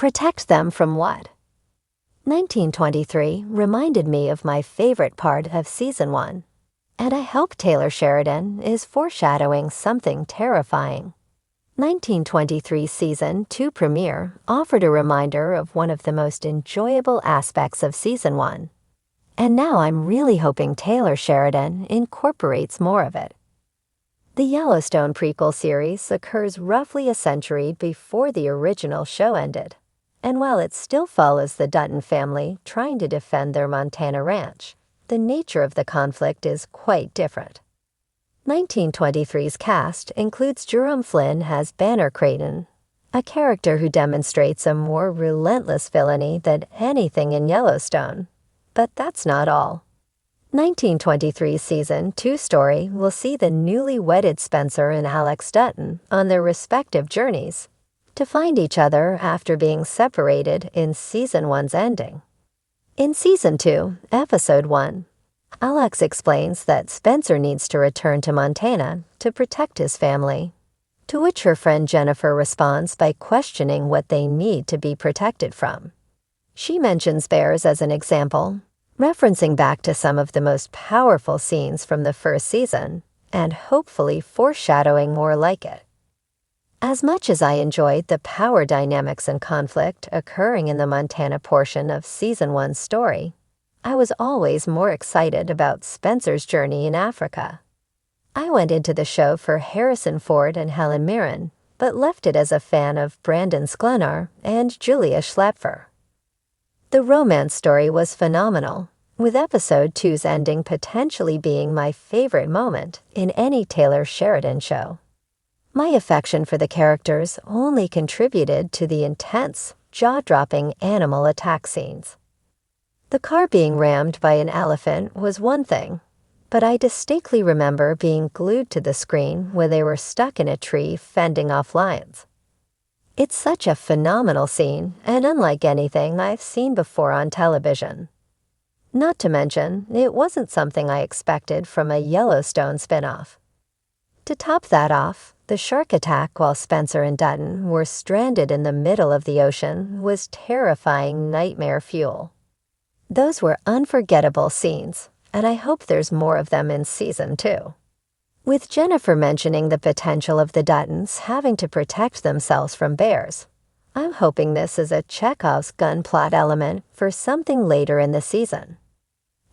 Protect them from what? 1923 reminded me of my favorite part of Season 1, and I hope Taylor Sheridan is foreshadowing something terrifying. 1923 Season 2 premiere offered a reminder of one of the most enjoyable aspects of Season 1, and now I'm really hoping Taylor Sheridan incorporates more of it. The Yellowstone prequel series occurs roughly a century before the original show ended, and while it still follows the Dutton family trying to defend their Montana ranch, the nature of the conflict is quite different. 1923's cast includes Jerome Flynn as Banner Creighton, a character who demonstrates a more relentless villainy than anything in Yellowstone. But that's not all. 1923's Season 2 story will see the newly wedded Spencer and Alex Dutton on their respective journeys to find each other after being separated in Season 1's ending. In Season 2, Episode 1, Alex explains that Spencer needs to return to Montana to protect his family, to which her friend Jennifer responds by questioning what they need to be protected from. She mentions bears as an example, referencing back to some of the most powerful scenes from the first season, and hopefully foreshadowing more like it. As much as I enjoyed the power dynamics and conflict occurring in the Montana portion of Season 1's story, I was always more excited about Spencer's journey in Africa. I went into the show for Harrison Ford and Helen Mirren, but left it as a fan of Brandon Sklenar and Julia Schlepfer. The romance story was phenomenal, with Episode 2's ending potentially being my favorite moment in any Taylor Sheridan show. My affection for the characters only contributed to the intense, jaw-dropping animal attack scenes. The car being rammed by an elephant was one thing, but I distinctly remember being glued to the screen when they were stuck in a tree fending off lions. It's such a phenomenal scene and unlike anything I've seen before on television. Not to mention, it wasn't something I expected from a Yellowstone spinoff. To top that off, the shark attack while Spencer and Dutton were stranded in the middle of the ocean was terrifying nightmare fuel. Those were unforgettable scenes, and I hope there's more of them in Season 2. With Jennifer mentioning the potential of the Duttons having to protect themselves from bears, I'm hoping this is a Chekhov's gun plot element for something later in the season.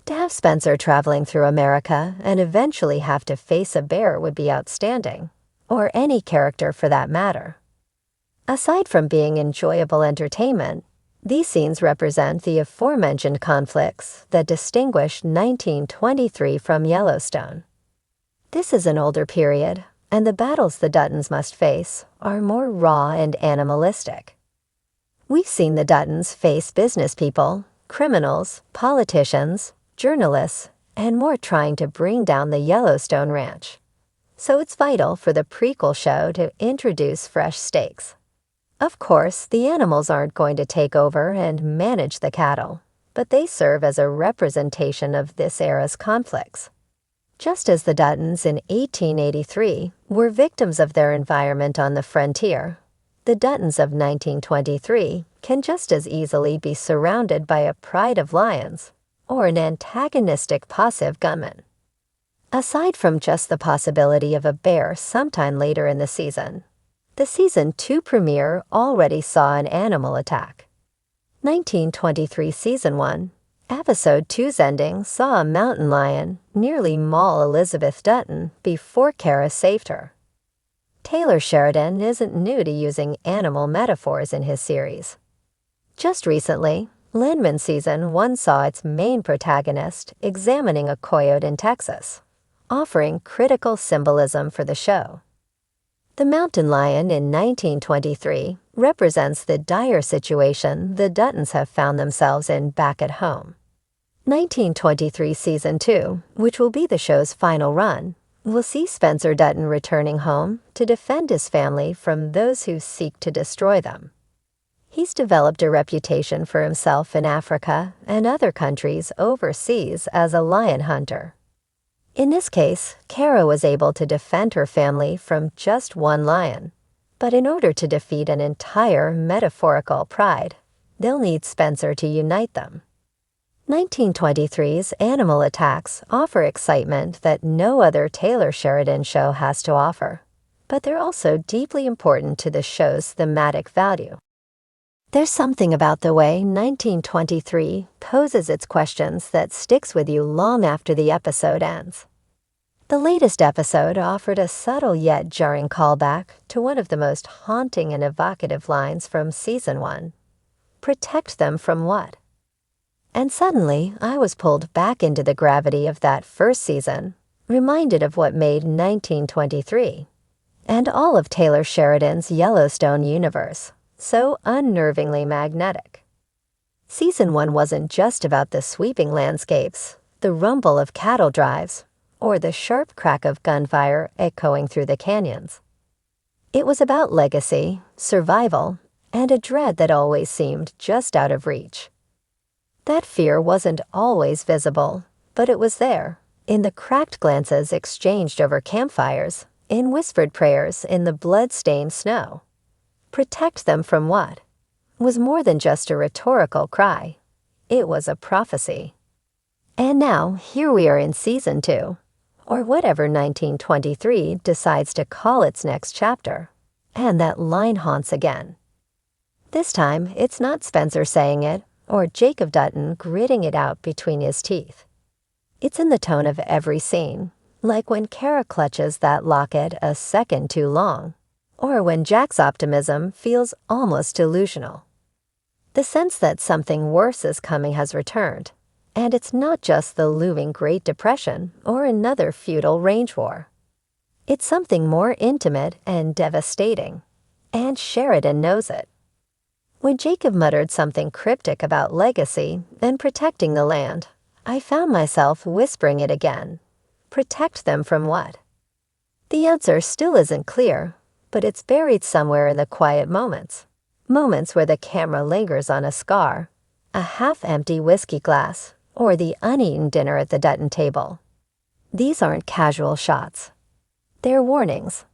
To have Spencer traveling through America and eventually have to face a bear would be outstanding, or any character for that matter. Aside from being enjoyable entertainment, these scenes represent the aforementioned conflicts that distinguish 1923 from Yellowstone. This is an older period, and the battles the Duttons must face are more raw and animalistic. We've seen the Duttons face business people, criminals, politicians, journalists, and more trying to bring down the Yellowstone ranch. So it's vital for the prequel show to introduce fresh stakes. Of course, the animals aren't going to take over and manage the cattle, but they serve as a representation of this era's conflicts. Just as the Duttons in 1883 were victims of their environment on the frontier, the Duttons of 1923 can just as easily be surrounded by a pride of lions or an antagonistic posse gunman. Aside from just the possibility of a bear sometime later in the season, the Season 2 premiere already saw an animal attack. 1923 Season 1, Episode 2's ending saw a mountain lion nearly maul Elizabeth Dutton before Kara saved her. Taylor Sheridan isn't new to using animal metaphors in his series. Just recently, Landman Season 1 saw its main protagonist examining a coyote in Texas, offering critical symbolism for the show. The mountain lion in 1923 represents the dire situation the Duttons have found themselves in back at home. 1923 Season 2, which will be the show's final run, will see Spencer Dutton returning home to defend his family from those who seek to destroy them. He's developed a reputation for himself in Africa and other countries overseas as a lion hunter. In this case, Kara was able to defend her family from just one lion, But in order to defeat an entire metaphorical pride, they'll need Spencer to unite them. 1923's animal attacks offer excitement that no other Taylor Sheridan show has to offer, but they're also deeply important to the show's thematic value. There's something about the way 1923 poses its questions that sticks with you long after the episode ends. The latest episode offered a subtle yet jarring callback to one of the most haunting and evocative lines from Season 1. Protect them from what? And suddenly, I was pulled back into the gravity of that first season, reminded of what made 1923, and all of Taylor Sheridan's Yellowstone universe, so unnervingly magnetic. Season 1 wasn't just about the sweeping landscapes, the rumble of cattle drives, or the sharp crack of gunfire echoing through the canyons. It was about legacy, survival, and a dread that always seemed just out of reach. That fear wasn't always visible, but it was there, in the cracked glances exchanged over campfires, in whispered prayers in the blood-stained snow. Protect them from what? Was more than just a rhetorical cry. It was a prophecy. And now, here we are in Season 2, or whatever 1923 decides to call its next chapter, and that line haunts again. This time, it's not Spencer saying it, or Jacob Dutton gritting it out between his teeth. It's in the tone of every scene, like when Kara clutches that locket a second too long, or when Jack's optimism feels almost delusional. The sense that something worse is coming has returned, and it's not just the looming Great Depression or another feudal range war. It's something more intimate and devastating, and Sheridan knows it. When Jacob muttered something cryptic about legacy and protecting the land, I found myself whispering it again. Protect them from what? The answer still isn't clear, but it's buried somewhere in the quiet moments. Moments where the camera lingers on a scar, a half-empty whiskey glass, or the uneaten dinner at the Dutton table. These aren't casual shots. They're warnings.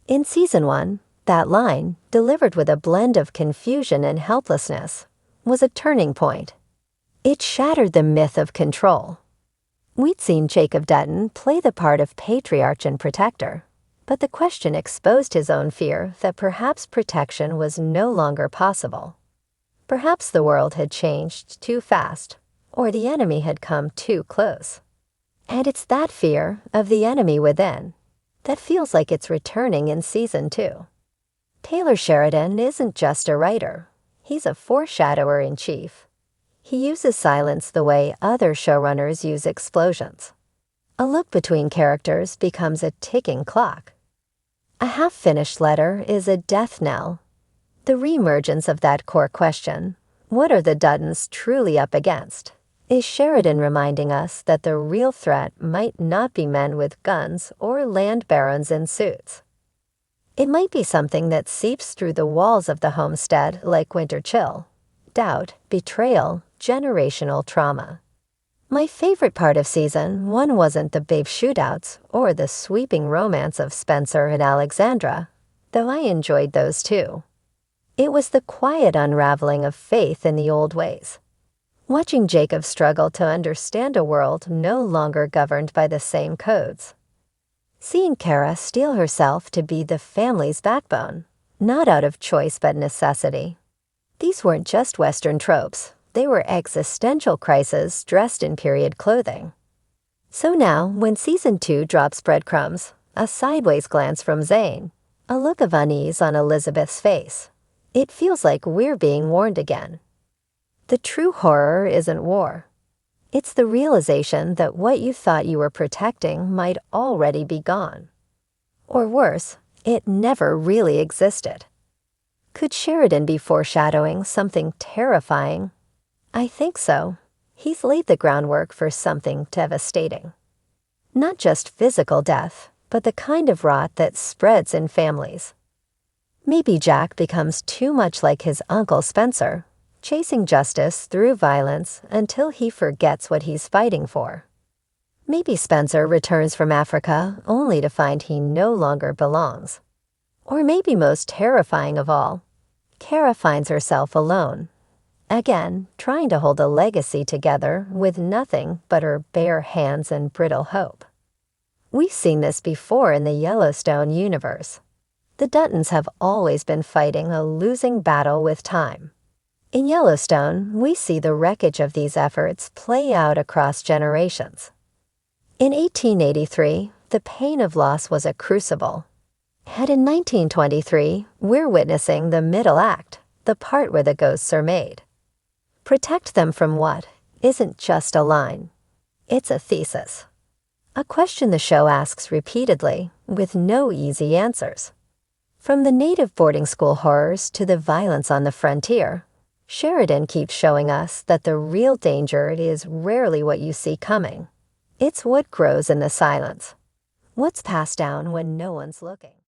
In Season 1, that line, delivered with a blend of confusion and helplessness, was a turning point. It shattered the myth of control. We'd seen Jacob Dutton play the part of patriarch and protector, but the question exposed his own fear that perhaps protection was no longer possible. Perhaps the world had changed too fast, or the enemy had come too close. And it's that fear of the enemy within that feels like it's returning in Season 2. Taylor Sheridan isn't just a writer. He's a foreshadower-in-chief. He uses silence the way other showrunners use explosions. A look between characters becomes a ticking clock. A half-finished letter is a death knell. The reemergence of that core question, what are the Duttons truly up against, is Sheridan reminding us that the real threat might not be men with guns or land barons in suits. It might be something that seeps through the walls of the homestead like winter chill, doubt, betrayal, generational trauma. My favorite part of Season 1 wasn't the babe shootouts or the sweeping romance of Spencer and Alexandra, though I enjoyed those too. It was the quiet unraveling of faith in the old ways. Watching Jacob struggle to understand a world no longer governed by the same codes. Seeing Kara steel herself to be the family's backbone, not out of choice but necessity. These weren't just Western tropes, they were existential crises dressed in period clothing. So now, when Season 2 drops breadcrumbs, a sideways glance from Zane, a look of unease on Elizabeth's face, it feels like we're being warned again. The true horror isn't war. It's the realization that what you thought you were protecting might already be gone. Or worse, it never really existed. Could Sheridan be foreshadowing something terrifying? I think so. He's laid the groundwork for something devastating. Not just physical death, but the kind of rot that spreads in families. Maybe Jack becomes too much like his uncle Spencer, chasing justice through violence until he forgets what he's fighting for. Maybe Spencer returns from Africa only to find he no longer belongs. Or maybe most terrifying of all, Kara finds herself alone, again trying to hold a legacy together with nothing but her bare hands and brittle hope. We've seen this before in the Yellowstone universe. The Duttons have always been fighting a losing battle with time. In Yellowstone, we see the wreckage of these efforts play out across generations. In 1883, the pain of loss was a crucible. And in 1923, we're witnessing the middle act, the part where the ghosts are made. Protect them from what isn't just a line. It's a thesis. A question the show asks repeatedly, with no easy answers. From the native boarding school horrors to the violence on the frontier, Sheridan keeps showing us that the real danger is rarely what you see coming. It's what grows in the silence. What's passed down when no one's looking.